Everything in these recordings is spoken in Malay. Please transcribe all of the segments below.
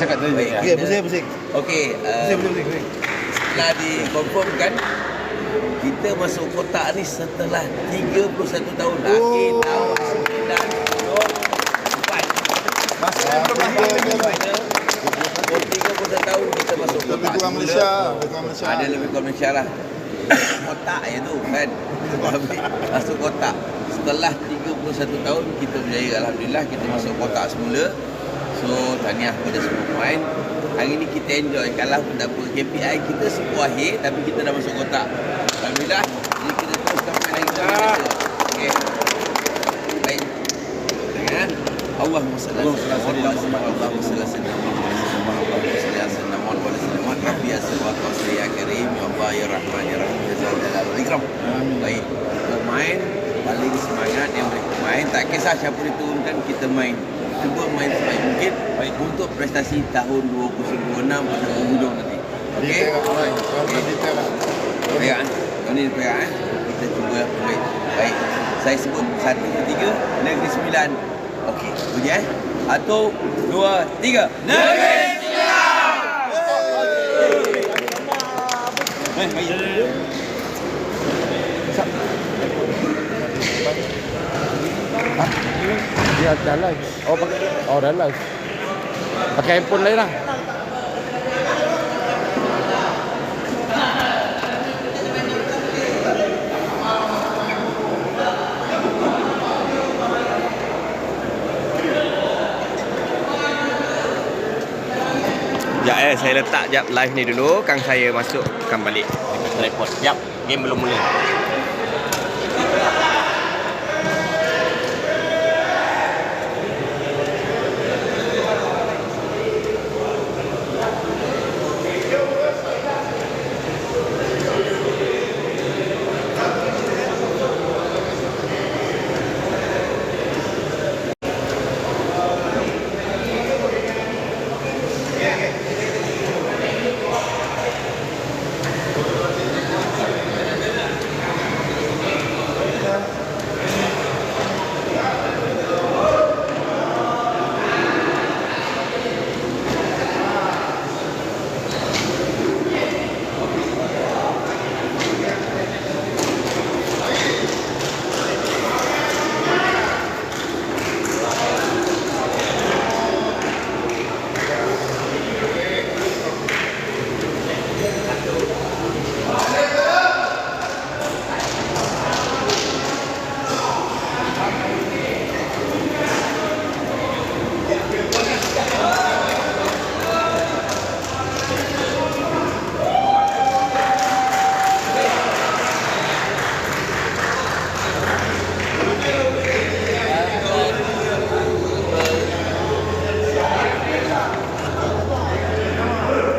cakap tadi. Okey, pusing. Okey, Pusing. setelah dikonfirmkan, kita masuk kotak ni setelah 31 tahun. Akhir tahun 1994. Masa 31 tahun kita masuk kotak. lebih kurang Malaysia. Ada lebih kurang Malaysia lah. Kotak je tu kan. Masuk kotak. Setelah 31 tahun kita berjaya, alhamdulillah kita masuk kotak semula. So tahniah kepada semua pemain. Hari ni kita enjoy, kalah pun tak apa. KPI kita semua akhir tapi kita dah masuk kotak. Alhamdulillah. Jadi kita teruskan main lagi kita. Okey. Baik. Ya. Allahumma salli ala Muhammad wa sallam. Allahumma salli ala sayyidina Muhammad wa ala sallam. Rabbi as-salawat wa ya karim ya Allah ya Rahman ya Rahim ya Zal Jalal wal Ikram. Baik. Pemain paling semangat yang mereka main, tak kisah siapa diturunkan, kita main. Kita buat main sebaik mungkin untuk prestasi tahun 2026 pada penghujung nanti. Okey. Baik. Ini baik. Kita cuba baik. Baik. Saya sebut 1, 2, 3 Negeri Sembilan. Okey, bunyi Atau 2, 3 Negeri Dia dah live. Dah live. Pakai handphone lain lah. Sekejap saya letak jap live ni dulu. Kang saya masukkan balik report. Sekejap, game belum mula.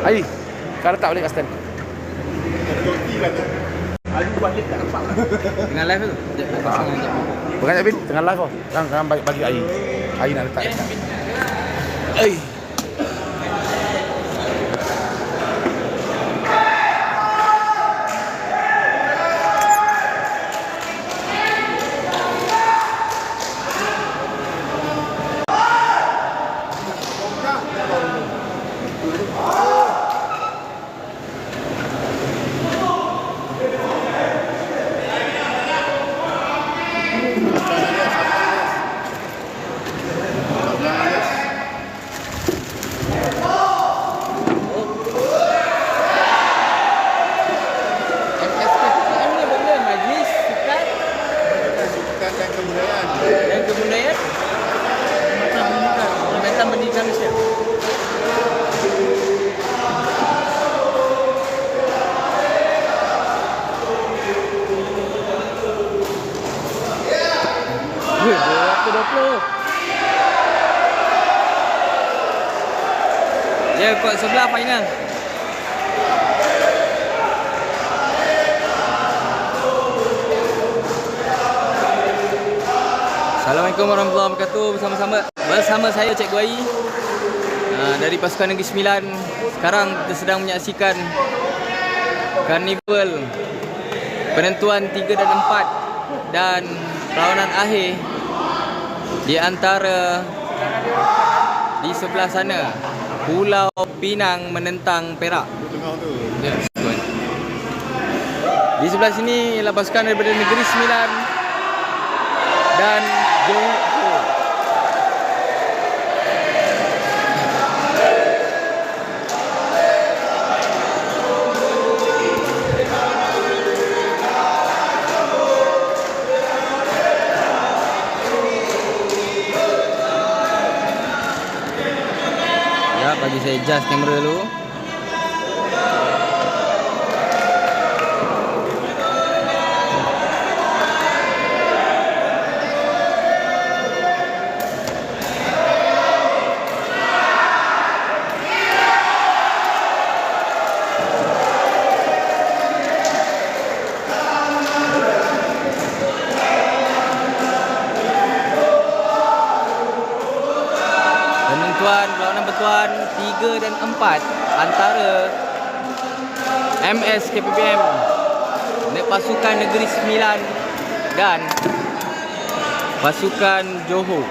Hai, kau letak balik kat stand. Tengah live tu. Bukan Bin, tengah live kau. Jangan bagi air. Air nak letak. Ya, kot sebelah final. Assalamualaikum warahmatullahi wabarakatuh. Bersama saya Cikgu Ai dari Pasukan Negeri Sembilan. Sekarang kita sedang menyaksikan karnival penentuan 3 dan 4 dan perlawanan akhir di antara di sebelah sana Pulau Pinang menentang Perak. Tengah tu. Ya, tuan. Di sebelah sini ialah pasukan daripada Negeri Sembilan dan Johor. Ya, bagi saya adjust kamera dulu. Penentuan perlawanan bertuan 3 dan 4 antara MS KPPM pasukan Negeri Sembilan dan pasukan Johor.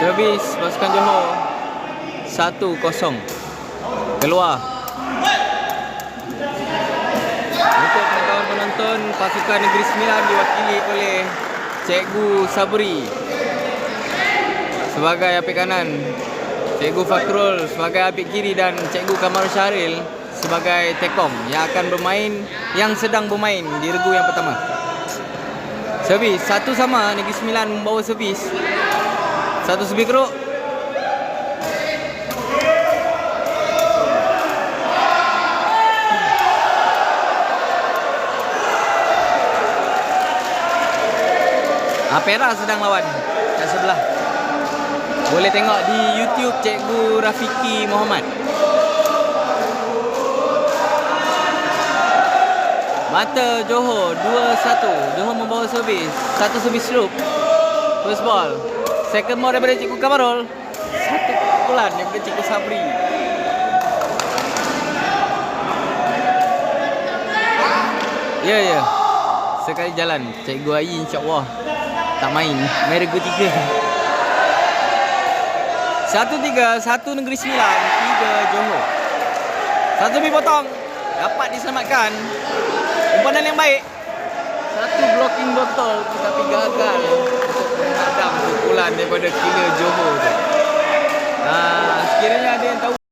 Servis pasukan Johor 1-0 keluar. Untuk pengetahuan penonton, pasukan Negeri Sembilan diwakili oleh Cikgu Sabri sebagai apik kanan, Cikgu Fakrul sebagai apik kiri dan Cikgu Kamal Syahril sebagai tekom yang sedang bermain di regu yang pertama. Servis satu sama, Negeri Sembilan membawa servis. Satu servis keruk. Perak sedang lawan kat sebelah. Boleh tengok di YouTube Cikgu Rafiki Muhammad. Mata Johor 2-1. Johor membawa servis. Satu servis slope. First ball. Second ball daripada Cikgu Kamarul. Satu pukulan daripada Cikgu Sabri. Ya. Sekali jalan. Cikgu Ayi insya-Allah tak main regu 3. 1-3, 1 Negeri Sembilan, 3 Johor. Satu lebih potong. Dapat diselamatkan. Umpanan yang baik. Satu blocking botol tetapi gagal untuk menghadam pukulan daripada killer Johor tu. Sekiranya ada yang tahu